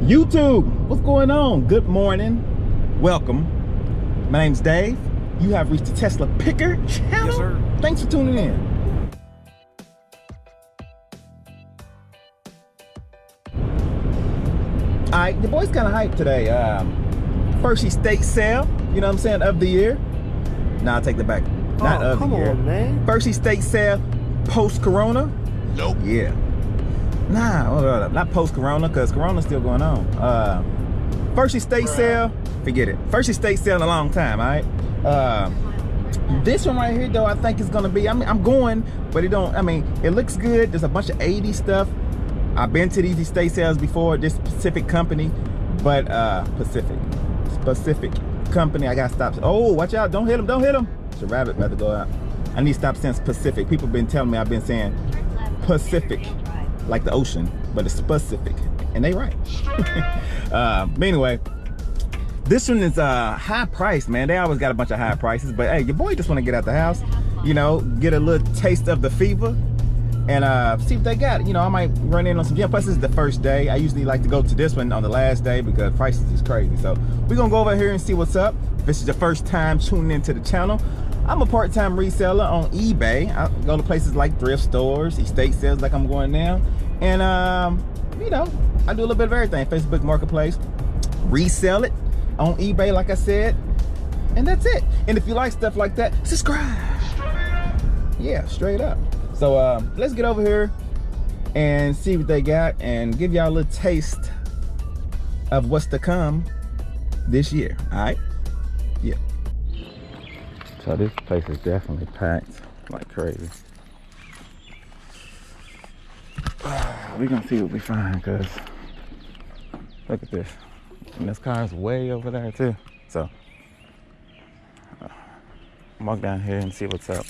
YouTube, what's going on? Good morning. Welcome. My name's Dave. You have reached the Tesla Picker channel. Yes, sir. Thanks for tuning in. All right, your boy's kind of hyped today. First estate sale, you know what I'm saying, of the year. Nah, I'll take that back. Not of the year. Come on, man. First estate sale post-corona. Nope. Yeah. Nah, hold up. Not post-corona, because corona's still going on. First estate sale, forget it. First estate sale in a long time, all right? This one right here, though, I think is gonna be, I'm going, but it don't, it looks good. There's a bunch of 80s stuff. I've been to these estate sales before, this specific company, but specific company, I gotta stop. Oh, watch out, don't hit him, don't hit him. It's a rabbit about to go out. I need to stop saying specific. People have been telling me I've been saying Pacific, like the ocean, but it's specific, and they right. But anyway, this one is high price, man. They always got a bunch of high prices, but hey, your boy just want to get out the house, you know, get a little taste of the fever, and see what they got. You know, I might run in on some gym. Plus, this is the first day. I usually like to go to this one on the last day because prices is crazy. So we're gonna go over here and see what's up. If this is the first time tuning into the channel, I'm a part-time reseller on eBay. I go to places like thrift stores, estate sales like I'm going now. And, you know, I do a little bit of everything. Facebook Marketplace, resell it on eBay, like I said. And that's it. And if you like stuff like that, subscribe. Yeah, straight up. So let's get over here and see what they got and give y'all a little taste of what's to come this year, all right? Yeah. So this place is definitely packed like crazy. We're gonna see what we find, because look at this. And this car's way over there too. So walk down here and see what's up.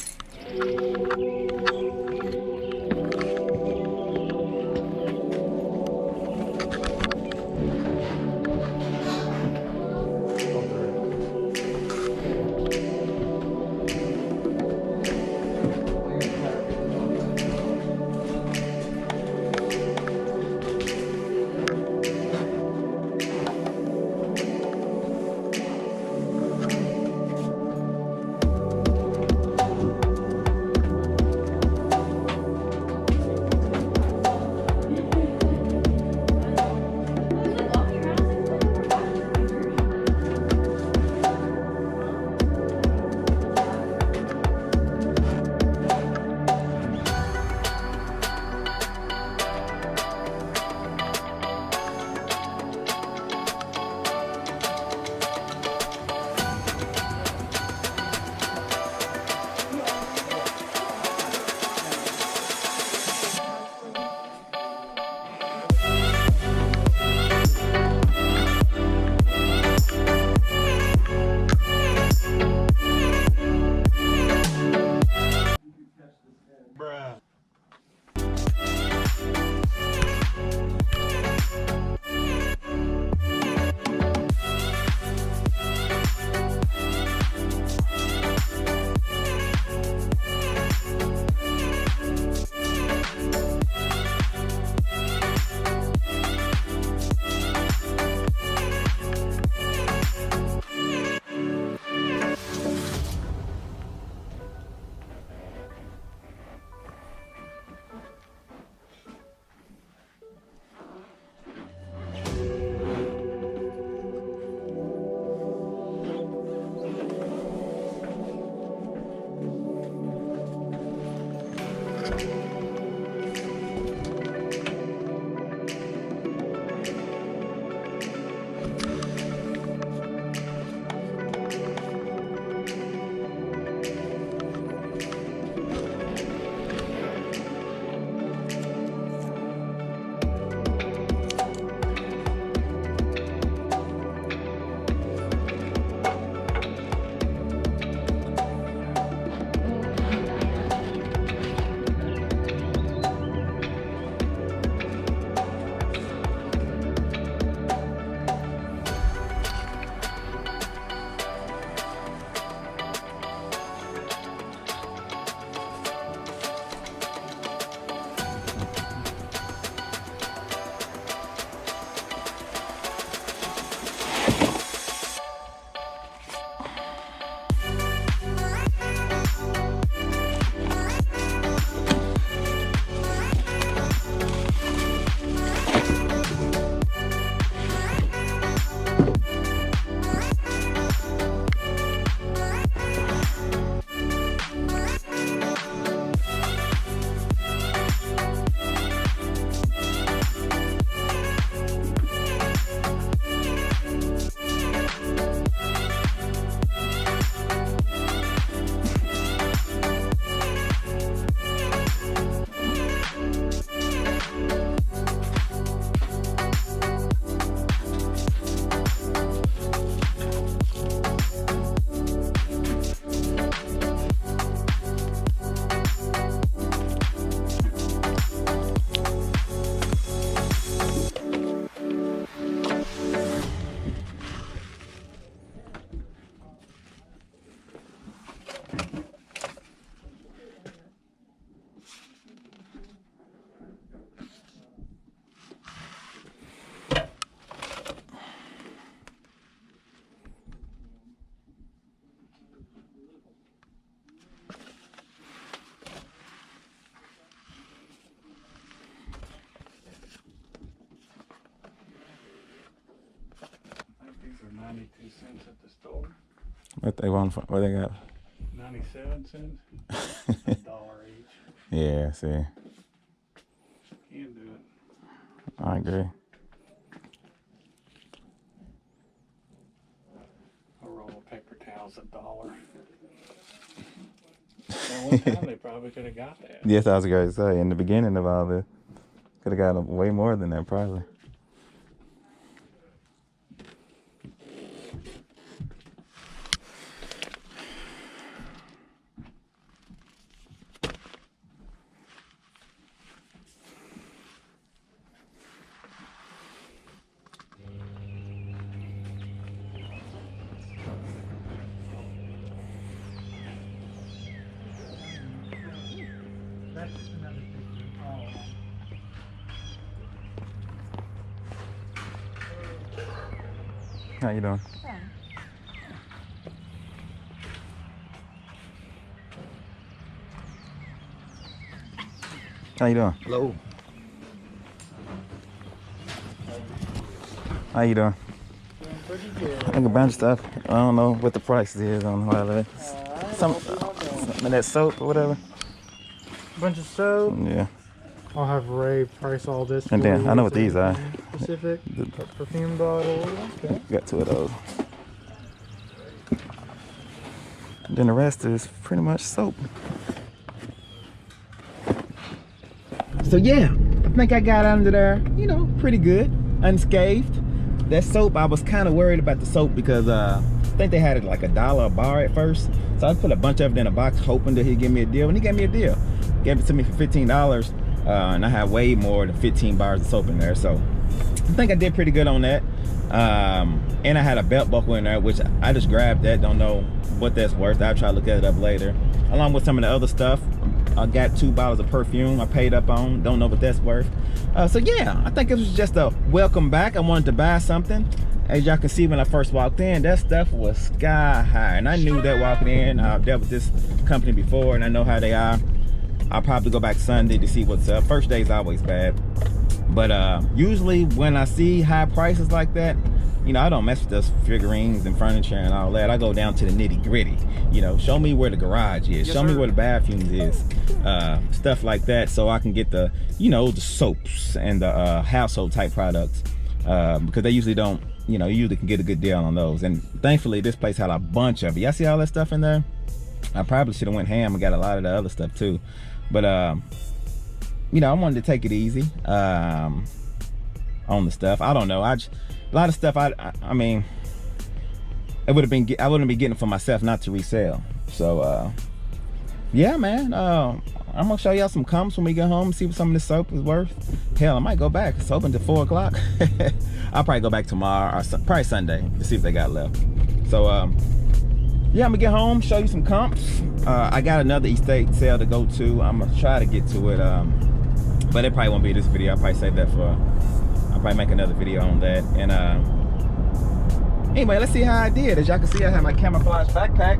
92 cents at the store. What they want? What they got? 97 cents. $1 each. Yeah, see. Can't do it. I agree. A roll of paper towels $1. At one time they probably could have got that. Yes, I was going to say, in the beginning of all this, could have got way more than that, probably. That's just another picture. How you doing? How you doing? Hello. How you doing? Pretty good. I think a bunch of stuff. I don't know what the price is on all of it. Some of that soap or whatever. Bunch of soap. Yeah. I'll have Ray price all this. And for then you. I know what these are. Specific perfume bottle. Okay. Got 2 of those. And then the rest is pretty much soap. So yeah, I think I got under there, you know, pretty good, unscathed. That soap, I was kind of worried about the soap because I think they had it like $1 a bar at first. So I put a bunch of it in a box hoping that he'd give me a deal, and he gave me a deal. Gave it to me for $15, and I had way more than 15 bars of soap in there. So I think I did pretty good on that. And I had a belt buckle in there, which I just grabbed that. Don't know what that's worth. I'll try to look at it up later. Along with some of the other stuff. I got 2 bottles of perfume I paid up on. Don't know what that's worth. So yeah, I think it was just a welcome back. I wanted to buy something. As y'all can see, when I first walked in, that stuff was sky high. And I knew that walking in. I've dealt with this company before and I know how they are. I'll probably go back Sunday to see what's up. First day's always bad. But usually when I see high prices like that, you know, I don't mess with those figurines and furniture and all that. I go down to the nitty gritty. You know, show me where the garage is. Show me where the bathrooms is. Stuff like that, so I can get the, you know, the soaps and the household type products. Because they usually don't, you know, you usually can get a good deal on those. And thankfully, this place had a bunch of it. Y'all see all that stuff in there? I probably should have went ham and got a lot of the other stuff too. But, you know, I wanted to take it easy on the stuff. I don't know. A lot of stuff, I mean, I wouldn't be getting it for myself, not to resell. So, yeah, man. I'm gonna show y'all some comps when we get home, see what some of this soap is worth. Hell, I might go back. It's open till 4 o'clock. I'll probably go back tomorrow or probably Sunday to see if they got left. So, yeah, I'm gonna get home, show you some comps. I got another estate sale to go to. I'm gonna try to get to it, but it probably won't be this video. I'll probably save that for. I'll probably make another video on that. And anyway, let's see how I did. As y'all can see, I have my camouflage backpack.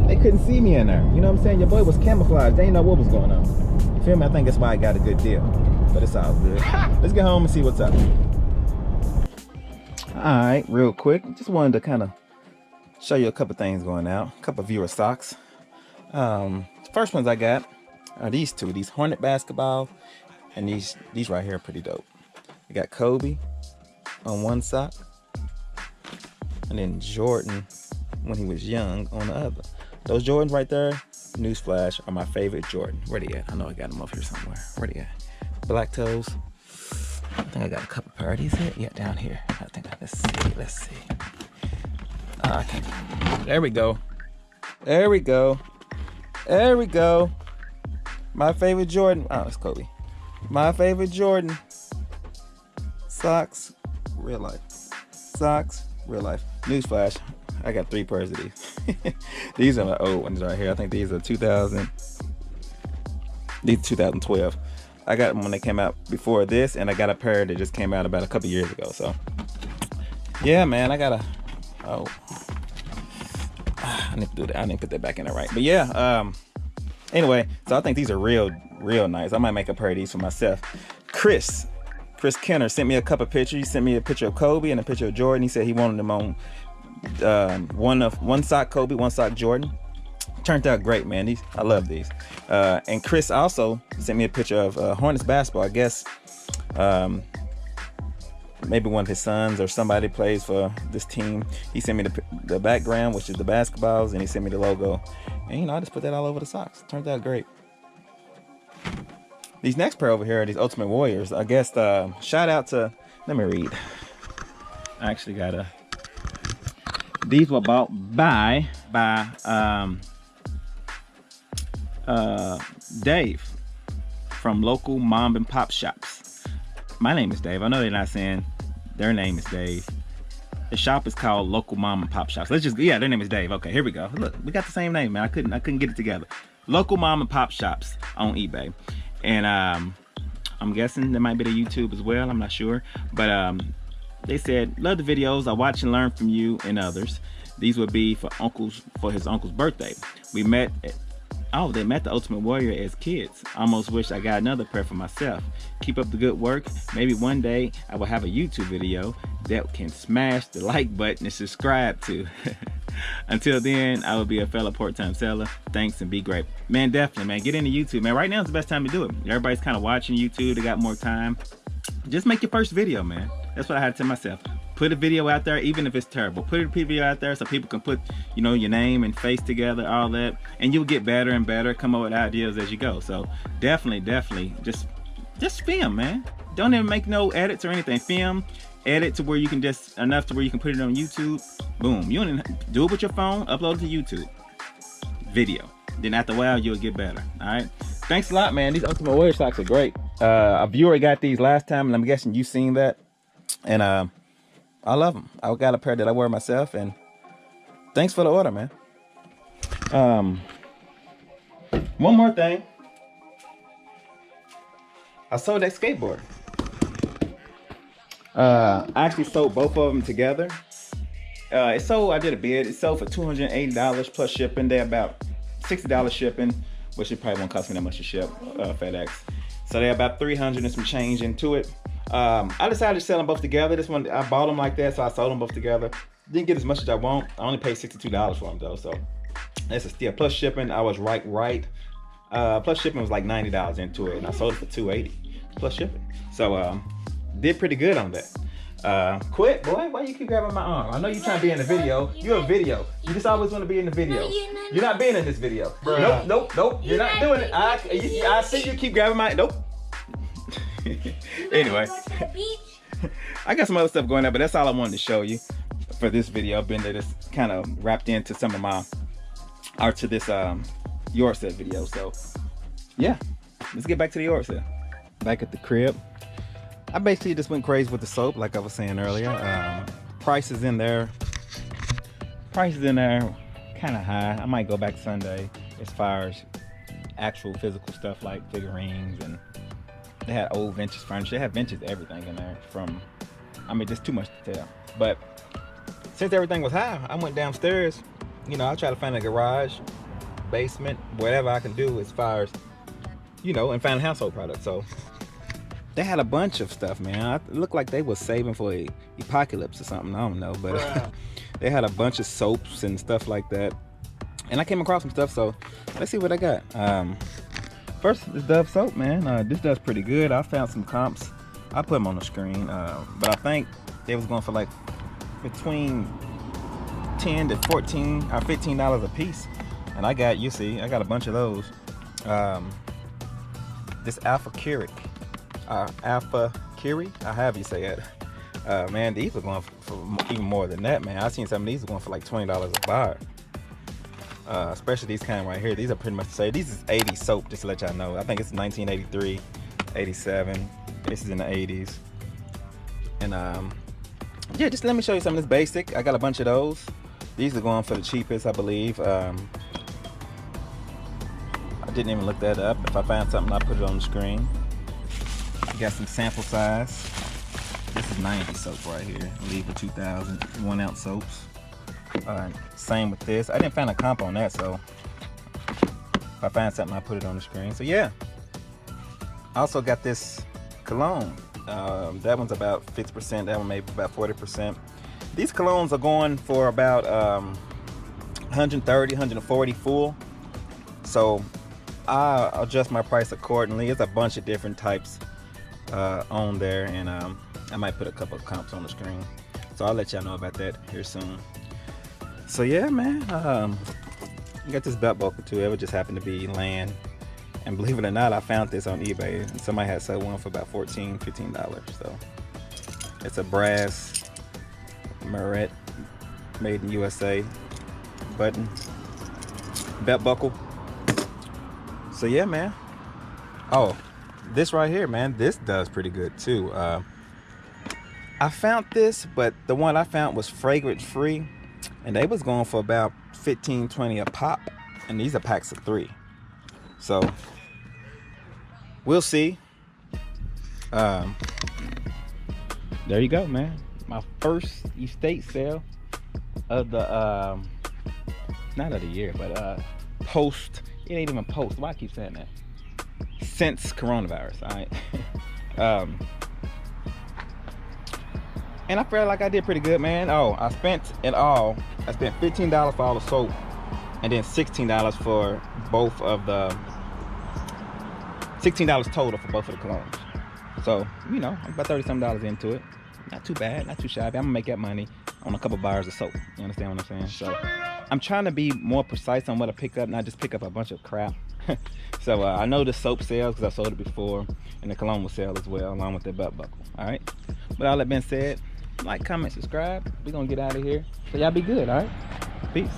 They couldn't see me in there. You know what I'm saying? Your boy was camouflaged. They didn't know what was going on. You feel me? I think that's why I got a good deal. But it's all good. Let's get home and see what's up. Alright, real quick. Just wanted to kind of show you a couple things going out. A couple viewer socks. The first ones I got are these 2. These Hornet basketball. And these right here are pretty dope. I got Kobe on one sock. And then Jordan when he was young on the other. Those Jordans right there, newsflash, are my favorite Jordan. Where they at? I know I got them up here somewhere. Where they at? Black toes. I think I got a couple pair of these here. Yeah, down here. I think let's see. I can't. There we go. There we go. There we go. My favorite Jordan. Oh, it's Kobe. My favorite Jordan. Socks, real life. Socks, real life. Newsflash. I got 3 pairs of these. These are my old ones right here. I think these are 2012. I got them when they came out before this, and I got a pair that just came out about a couple years ago. So, yeah, man, I got I need to do that. I didn't put that back in there right. But yeah, anyway, so I think these are real nice. I might make a pair of these for myself. Chris Chris Kenner sent me a couple pictures. He sent me a picture of Kobe and a picture of Jordan. He said he wanted them on one sock Kobe, one sock Jordan. Turned out great, man. I love these. And Chris also sent me a picture of Hornets basketball. I guess maybe one of his sons or somebody plays for this team. He sent me the background, which is the basketballs, and he sent me the logo. And you know, I just put that all over the socks. Turned out great. These next pair over here are these Ultimate Warriors. I guess shout out to, let me read. I actually got these were bought by Dave from local mom and pop shops. My name is Dave. I know they're not saying their name is Dave. The shop is called Local Mom and Pop Shops. Let's just, yeah, their name is Dave. Okay, here we go. Look, we got the same name, man. I couldn't get it together. Local Mom and Pop Shops on eBay. And I'm guessing there might be the YouTube as well. I'm not sure. But they said, love the videos. I watch and learn from you and others. These would be for his uncle's birthday. They met the Ultimate Warrior as kids. Almost wish I got another pair for myself. Keep up the good work. Maybe one day I will have a YouTube video that can smash the like button and subscribe to. Until then, I will be a fellow part-time seller. Thanks and be great. Man, definitely, man. Get into YouTube, man. Right now is the best time to do it. Everybody's kind of watching YouTube. They got more time. Just make your first video, man. That's what I had to tell myself. Put a video out there, even if it's terrible. Put a video out there so people can put, you know, your name and face together, all that, and you'll get better and better. Come up with ideas as you go. So definitely, just film, man. Don't even make no edits or anything. Film, edit to where you can enough to where you can put it on YouTube. Boom. You don't do it with your phone. Upload it to YouTube. Video. Then after a while, you'll get better. All right. Thanks a lot, man. These Ultimate Warrior socks are great. A viewer got these last time, and I'm guessing you've seen that. And I love them. I got a pair that I wear myself, and thanks for the order, man. One more thing. I sold that skateboard. I actually sold both of them together. I did a bid. It sold for $280 plus shipping. They're about $60 shipping, which it probably won't cost me that much to ship, FedEx. So they're about $300 and some change into it. I decided to sell them both together. This one, I bought them like that, so I sold them both together. Didn't get as much as I want. I only paid $62 for them though, so that's a steal. Plus shipping, I was right. Plus shipping was like $90 into it, and I sold it for $280 plus shipping. So did pretty good on that. Quit, boy. Why you keep grabbing my arm? I know you're trying to be in the video. You're a video. You just always want to be in the video. You're not being in this video. Nope. You're not doing it. I see you keep grabbing my. Nope. Anyway, I got some other stuff going on, but that's all I wanted to show you for this video. I've been there, just kind of wrapped into some of my art to this yard sale video. So yeah, let's get back to the yard sale. Back at the crib, I basically just went crazy with the soap, like I was saying earlier. Prices in there kind of high. I might go back Sunday as far as actual physical stuff like figurines, and they had old vintage furniture. They had vintage everything in there from, I mean, just too much to tell. But since everything was high, I went downstairs. You know, I try to find a garage, basement, whatever I can do as far as, you know, and find household products. So they had a bunch of stuff, man. It looked like they was saving for a apocalypse or something. I don't know, but they had a bunch of soaps and stuff like that. And I came across some stuff, so let's see what I got. First, this Dove soap, man. This does pretty good. I found some comps. I'll put them on the screen. But I think they was going for like between $10 to $14 or $15 a piece. And I got, you see, I got a bunch of those. This Alpha Kiri, however you say it. Man, these are going for even more than that, man. I've seen some of these are going for like $20 a bar. Especially these kind right here. These are pretty much the same. These is 80s soap, just to let y'all know. I think it's 1983, 87. This is in the 80s. And yeah, just let me show you something that's basic. I got a bunch of those. These are going for the cheapest, I believe. I didn't even look that up. If I find something, I'll put it on the screen. Got some sample size. This is 90 soap right here. Lever 2000, 1 ounce soaps. Same with this. I didn't find a comp on that, so if I find something, I'll put it on the screen. So yeah, I also got this cologne. That one's about 50%. That one maybe about 40%. These colognes are going for about 130, 140 full. So I adjust my price accordingly. There's a bunch of different types on there, and I might put a couple of comps on the screen. So I'll let y'all know about that here soon. So yeah, man, I got this belt buckle too. It just happened to be laying, and believe it or not, I found this on eBay, and somebody had sold one for about $14, $15. So it's a brass Muret, made in USA button belt buckle. So yeah, man. Oh, this right here, man, this does pretty good too. I found this, but the one I found was fragrance free, and they was going for about 15, 20 a pop, and these are packs of 3. So we'll see. There you go, man. My first estate sale of the not of the year, but post. It ain't even post. Why I keep saying that? Since coronavirus, all right. And I felt like I did pretty good, man. Oh, I spent $15 for all the soap, and then $16 for both of the $16 total for both of the colognes. So, you know, I'm about $30-something into it. Not too bad, not too shabby. I'm gonna make that money on a couple bars of soap. You understand what I'm saying? So I'm trying to be more precise on what I pick up, not just pick up a bunch of crap. So I know the soap sells because I sold it before, and the cologne will sell as well, along with the belt buckle. All right. But all that being said, like, comment, subscribe. We're gonna get out of here. So y'all be good, all right? Peace.